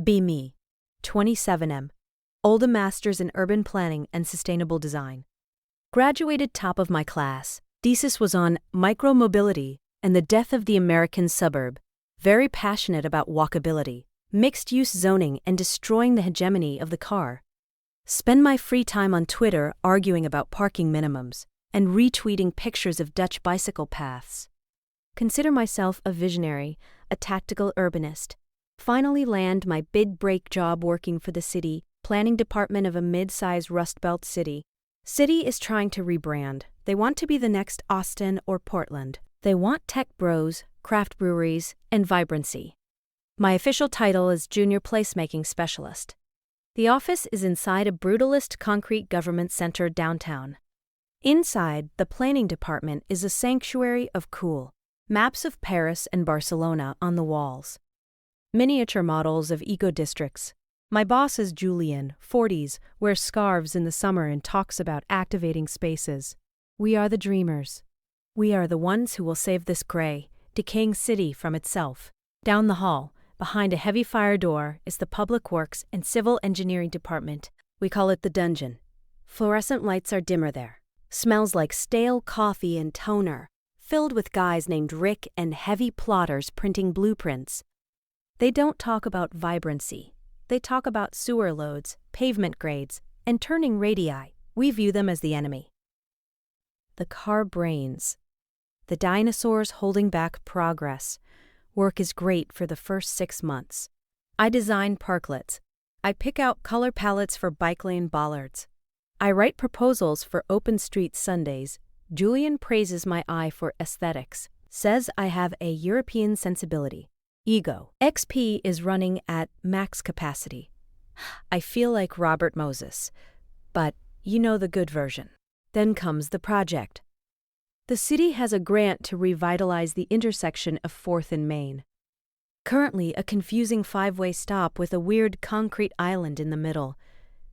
Be me. 27M. Olda Masters in Urban Planning and Sustainable Design. Graduated top of my class. Thesis was on micromobility and the death of the American suburb. Very passionate about walkability, mixed-use zoning, and destroying the hegemony of the car. Spend my free time on Twitter arguing about parking minimums and retweeting pictures of Dutch bicycle paths. Consider myself a visionary, a tactical urbanist. Finally land my big break job working for the city planning department of a mid-sized Rust Belt city. City is trying to rebrand. They want to be the next Austin or Portland. They want tech bros, craft breweries, and vibrancy. My official title is Junior Placemaking Specialist. The office is inside a brutalist concrete government center downtown. Inside, the planning department is a sanctuary of cool. Maps of Paris and Barcelona on the walls. Miniature models of eco-districts. My boss is Julian, 40s, wears scarves in the summer and talks about activating spaces. We are the dreamers. We are the ones who will save this gray, decaying city from itself. Down the hall, behind a heavy fire door, is the Public Works and Civil Engineering Department. We call it the dungeon. Fluorescent lights are dimmer there. Smells like stale coffee and toner, filled with guys named Rick and heavy plotters printing blueprints. They don't talk about vibrancy. They talk about sewer loads, pavement grades, and turning radii. We view them as the enemy. The car brains. The dinosaurs holding back progress. Work is great for the first 6 months. I design parklets. I pick out color palettes for bike lane bollards. I write proposals for open street Sundays. Julian praises my eye for aesthetics, says I have a European sensibility. Ego. XP is running at max capacity. I feel like Robert Moses, but you know the good version. Then comes the project. The city has a grant to revitalize the intersection of 4th and Main. Currently a confusing 5-way stop with a weird concrete island in the middle.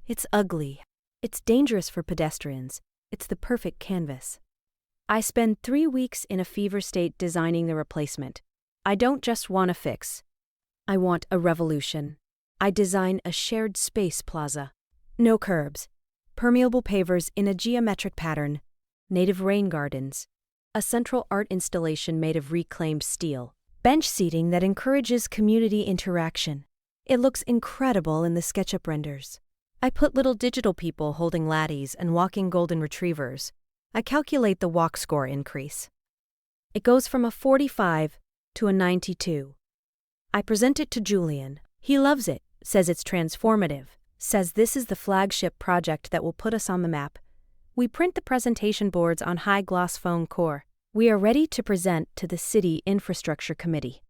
It's ugly. It's dangerous for pedestrians. It's the perfect canvas. I spend 3 weeks in a fever state designing the replacement. I don't just want a fix. I want a revolution. I design a shared space plaza. No curbs. Permeable pavers in a geometric pattern. Native rain gardens. A central art installation made of reclaimed steel. Bench seating that encourages community interaction. It looks incredible in the SketchUp renders. I put little digital people holding laddies and walking golden retrievers. I calculate the walk score increase. It goes from a 45 to a 92. I present it to Julian. He loves it, says it's transformative, says this is the flagship project that will put us on the map. We print the presentation boards on high-gloss foam core. We are ready to present to the City Infrastructure Committee.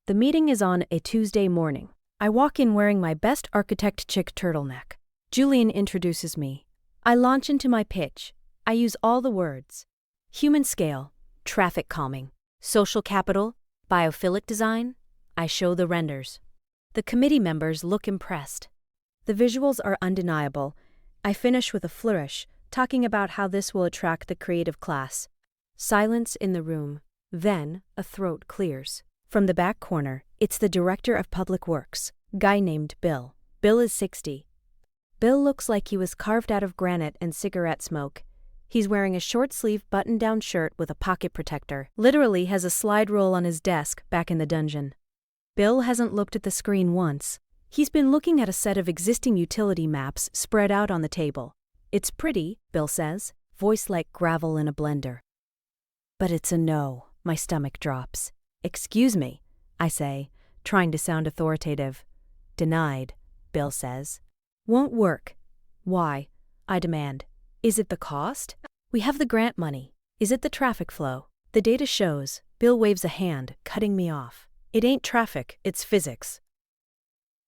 The meeting is on a Tuesday morning. I walk in wearing my best architect chick turtleneck. Julian introduces me. I launch into my pitch. I use all the words. Human scale, traffic calming, social capital, biophilic design. I show the renders. The committee members look impressed. The visuals are undeniable. I finish with a flourish, talking about how this will attract the creative class. Silence in the room. Then, a throat clears. From the back corner, it's the director of Public Works, guy named Bill. Bill is 60. Bill looks like he was carved out of granite and cigarette smoke. He's wearing a short-sleeve button-down shirt with a pocket protector. Literally has a slide rule on his desk back in the dungeon. Bill hasn't looked at the screen once. He's been looking at a set of existing utility maps spread out on the table. It's pretty, Bill says, voice like gravel in a blender. But it's a no. My stomach drops. Excuse me, I say, trying to sound authoritative. Denied, Bill says. Won't work. Why? I demand. Is it the cost? We have the grant money. Is it the traffic flow? The data shows. Bill waves a hand, cutting me off. It ain't traffic, it's physics.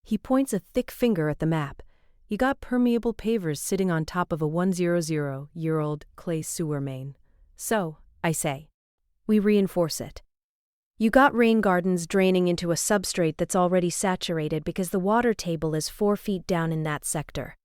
He points a thick finger at the map. You got permeable pavers sitting on top of a 100-year-old clay sewer main. So, I say, we reinforce it. You got rain gardens draining into a substrate that's already saturated because the water table is 4 feet down in that sector.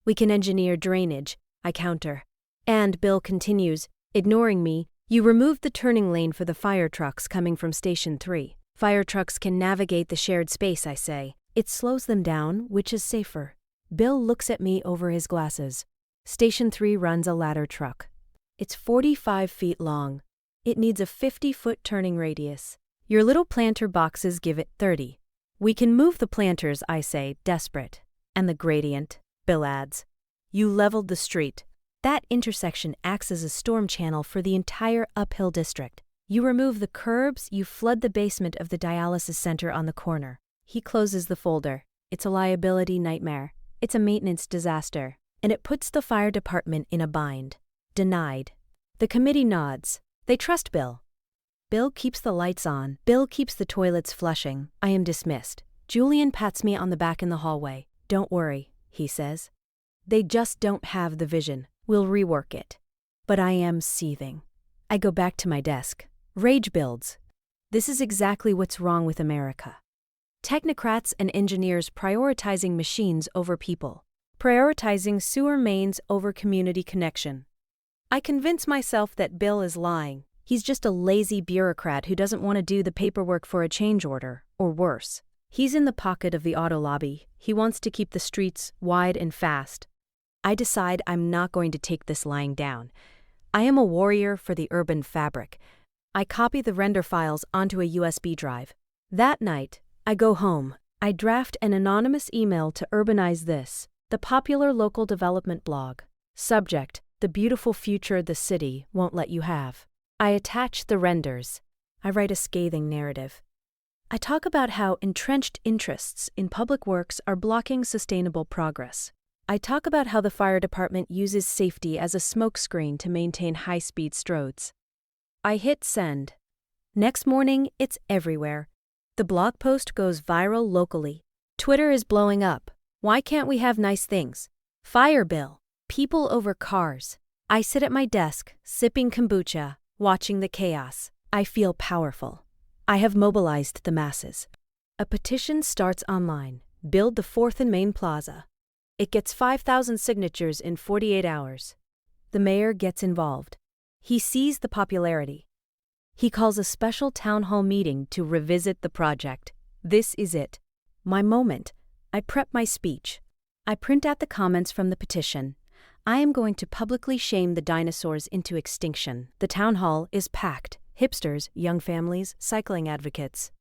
We can engineer drainage, I counter. And Bill continues, ignoring me, you removed the turning lane for the fire trucks coming from Station 3. Fire trucks can navigate the shared space, I say. It slows them down, which is safer. Bill looks at me over his glasses. Station 3 runs a ladder truck. It's 45 feet long. It needs a 50-foot turning radius. Your little planter boxes give it 30. We can move the planters, I say, desperate. And the gradient, Bill adds. You leveled the street. That intersection acts as a storm channel for the entire uphill district. You remove the curbs, you flood the basement of the dialysis center on the corner. He closes the folder. It's a liability nightmare. It's a maintenance disaster. And it puts the fire department in a bind. Denied. The committee nods. They trust Bill. Bill keeps the lights on. Bill keeps the toilets flushing. I am dismissed. Julian pats me on the back in the hallway. Don't worry, he says. They just don't have the vision. We'll rework it. But I am seething. I go back to my desk. Rage builds. This is exactly what's wrong with America. Technocrats and engineers prioritizing machines over people. Prioritizing sewer mains over community connection. I convince myself that Bill is lying. He's just a lazy bureaucrat who doesn't want to do the paperwork for a change order, or worse. He's in the pocket of the auto lobby. He wants to keep the streets wide and fast. I decide I'm not going to take this lying down. I am a warrior for the urban fabric. I copy the render files onto a USB drive. That night, I go home. I draft an anonymous email to Urbanize This, the popular local development blog. Subject: the beautiful future the city won't let you have. I attach the renders. I write a scathing narrative. I talk about how entrenched interests in public works are blocking sustainable progress. I talk about how the fire department uses safety as a smokescreen to maintain high-speed stroads. I hit send. Next morning, it's everywhere. The blog post goes viral locally. Twitter is blowing up. Why can't we have nice things? Fire bill. People over cars. I sit at my desk, sipping kombucha, watching the chaos. I feel powerful. I have mobilized the masses. A petition starts online. Build the 4th and Main Plaza. It gets 5,000 signatures in 48 hours. The mayor gets involved. He sees the popularity. He calls a special town hall meeting to revisit the project. This is it. My moment. I prep my speech. I print out the comments from the petition. I am going to publicly shame the dinosaurs into extinction. The town hall is packed. Hipsters, young families, cycling advocates.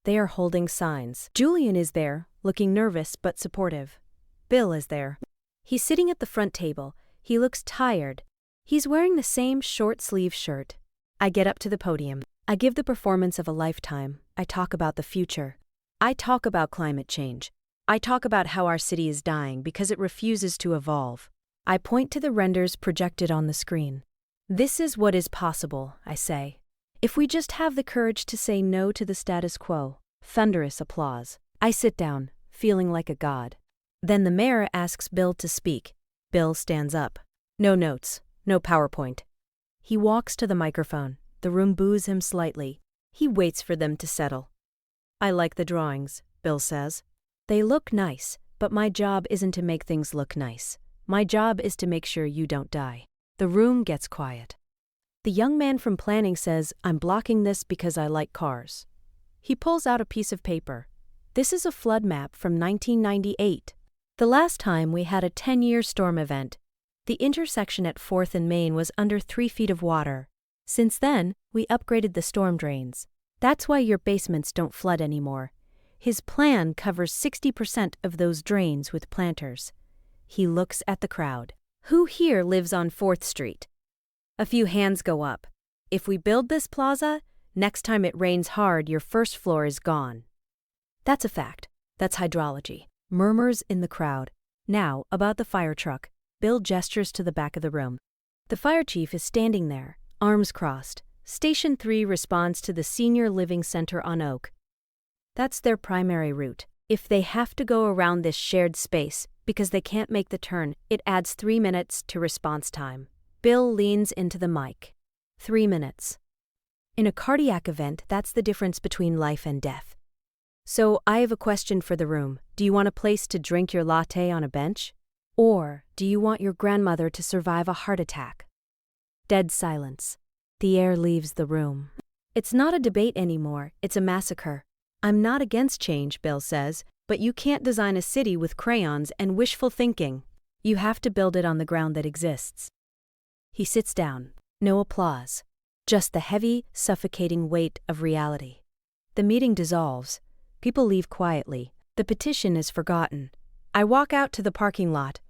They are holding signs. Julian is there, looking nervous but supportive. Bill is there. He's sitting at the front table. He looks tired. He's wearing the same short-sleeve shirt. I get up to the podium. I give the performance of a lifetime. I talk about the future. I talk about climate change. I talk about how our city is dying because it refuses to evolve. I point to the renders projected on the screen. This is what is possible, I say. If we just have the courage to say no to the status quo. Thunderous applause. I sit down, feeling like a god. Then the mayor asks Bill to speak. Bill stands up. No notes, no PowerPoint. He walks to the microphone. The room boos him slightly. He waits for them to settle. I like the drawings, Bill says. They look nice, but my job isn't to make things look nice. My job is to make sure you don't die. The room gets quiet. The young man from planning says, I'm blocking this because I like cars. He pulls out a piece of paper. This is a flood map from 1998. The last time we had a 10-year storm event. The intersection at 4th and Main was under 3 feet of water. Since then, we upgraded the storm drains. That's why your basements don't flood anymore. His plan covers 60% of those drains with planters. He looks at the crowd. Who here lives on 4th Street? A few hands go up. If we build this plaza, next time it rains hard, your first floor is gone. That's a fact. That's hydrology. Murmurs in the crowd. Now, about the fire truck. Bill gestures to the back of the room. The fire chief is standing there, arms crossed. Station 3 responds to the Senior Living Center on Oak. That's their primary route. If they have to go around this shared space because they can't make the turn, it adds 3 minutes to response time. Bill leans into the mic. 3 minutes. In a cardiac event, that's the difference between life and death. So I have a question for the room. Do you want a place to drink your latte on a bench? Or do you want your grandmother to survive a heart attack? Dead silence. The air leaves the room. It's not a debate anymore, it's a massacre. I'm not against change, Bill says. But you can't design a city with crayons and wishful thinking. You have to build it on the ground that exists. He sits down. No applause. Just the heavy, suffocating weight of reality. The meeting dissolves. People leave quietly. The petition is forgotten. I walk out to the parking lot.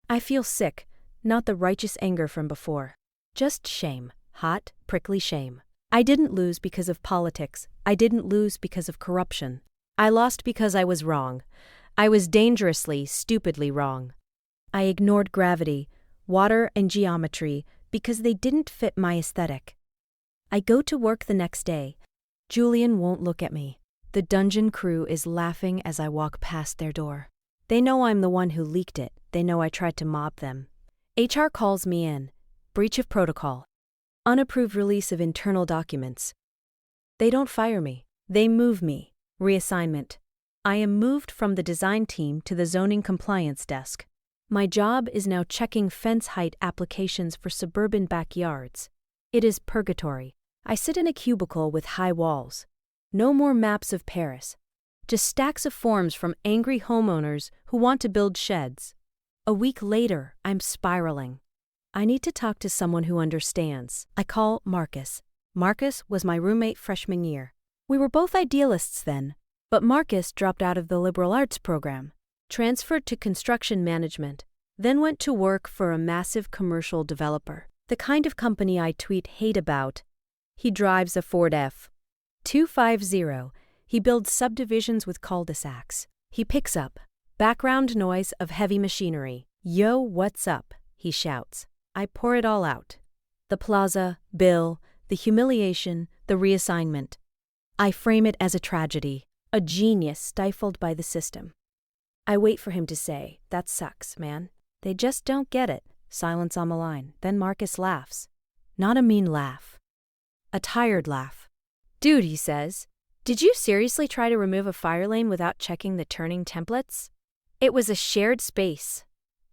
I feel sick, not the righteous anger from before. Just shame. Hot, prickly shame. I didn't lose because of politics. I didn't lose because of corruption. I lost because I was wrong. I was dangerously, stupidly wrong. I ignored gravity, water, and geometry because they didn't fit my aesthetic. I go to work the next day. Julian won't look at me. The dungeon crew is laughing as I walk past their door. They know I'm the one who leaked it. They know I tried to mob them. HR calls me in. Breach of protocol. Unapproved release of internal documents. They don't fire me. They move me. Reassignment. I am moved from the design team to the zoning compliance desk. My job is now checking fence height applications for suburban backyards. It is purgatory. I sit in a cubicle with high walls. No more maps of Paris. Just stacks of forms from angry homeowners who want to build sheds. A week later, I'm spiraling. I need to talk to someone who understands. I call Marcus. Marcus was my roommate freshman year. We were both idealists then, but Marcus dropped out of the liberal arts program, transferred to construction management, then went to work for a massive commercial developer, the kind of company I tweet hate about. He drives a Ford F-250. He builds subdivisions with cul-de-sacs. He picks up background noise of heavy machinery. Yo, what's up? He shouts. I pour it all out. The plaza, bill, the humiliation, the reassignment. I frame it as a tragedy, a genius stifled by the system. I wait for him to say, that sucks, man. They just don't get it. Silence on the line. Then Marcus laughs. Not a mean laugh. A tired laugh. Dude, he says, did you seriously try to remove a fire lane without checking the turning templates? It was a shared space.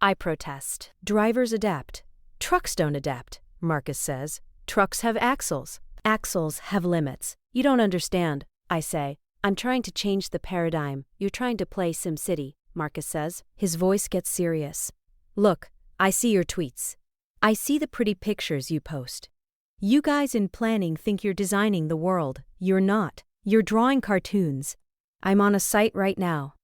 I protest. Drivers adapt. Trucks don't adapt, Marcus says. Trucks have axles. Axles have limits. You don't understand, I say. I'm trying to change the paradigm. You're trying to play SimCity, Marcus says. His voice gets serious. Look, I see your tweets. I see the pretty pictures you post. You guys in planning think you're designing the world. You're not. You're drawing cartoons. I'm on a site right now.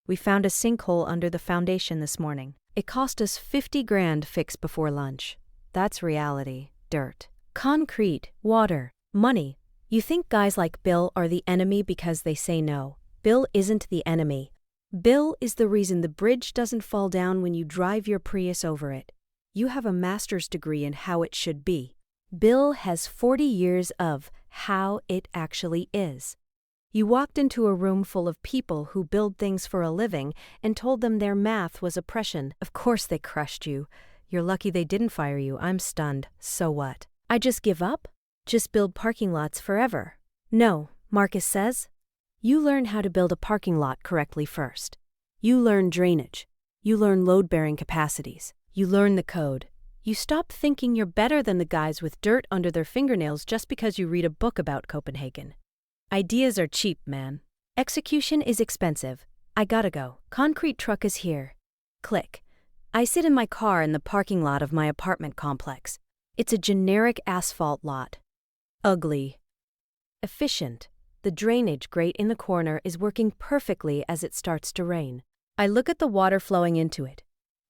We found a sinkhole under the foundation this morning. It cost us 50 grand fixed before lunch. That's reality. Dirt. Concrete. Water. Money. You think guys like Bill are the enemy because they say no. Bill isn't the enemy. Bill is the reason the bridge doesn't fall down when you drive your Prius over it. You have a master's degree in how it should be. Bill has 40 years of how it actually is. You walked into a room full of people who build things for a living and told them their math was oppression. Of course they crushed you. You're lucky they didn't fire you. I'm stunned. So what? I just give up? Just build parking lots forever? No, Marcus says. You learn how to build a parking lot correctly first. You learn drainage. You learn load-bearing capacities. You learn the code. You stop thinking you're better than the guys with dirt under their fingernails just because you read a book about Copenhagen. Ideas are cheap, man. Execution is expensive. I gotta go. Concrete truck is here. Click. I sit in my car in the parking lot of my apartment complex. It's a generic asphalt lot. Ugly. Efficient. The drainage grate in the corner is working perfectly as it starts to rain. I look at the water flowing into it.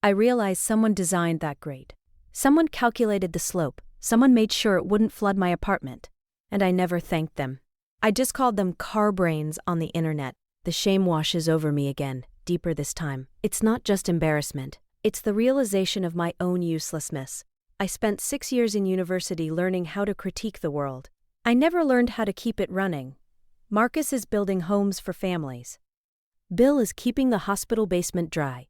I realize someone designed that grate. Someone calculated the slope. Someone made sure it wouldn't flood my apartment. And I never thanked them. I just called them car brains on the internet. The shame washes over me again, deeper this time. It's not just embarrassment. It's the realization of my own uselessness. I spent 6 years in university learning how to critique the world. I never learned how to keep it running. Marcus is building homes for families. Bill is keeping the hospital basement dry.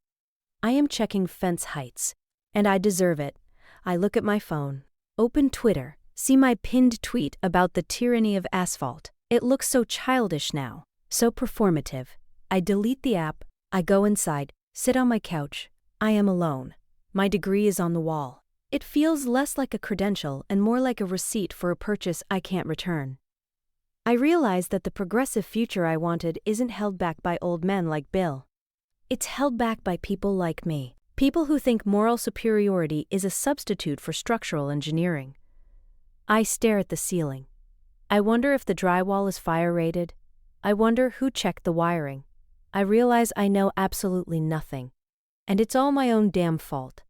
I am checking fence heights. And I deserve it. I look at my phone, open Twitter, see my pinned tweet about the tyranny of asphalt. It looks so childish now, so performative. I delete the app, I go inside, sit on my couch. I am alone. My degree is on the wall. It feels less like a credential and more like a receipt for a purchase I can't return. I realize that the progressive future I wanted isn't held back by old men like Bill. It's held back by people like me. People who think moral superiority is a substitute for structural engineering. I stare at the ceiling. I wonder if the drywall is fire-rated. I wonder who checked the wiring. I realize I know absolutely nothing. And it's all my own damn fault.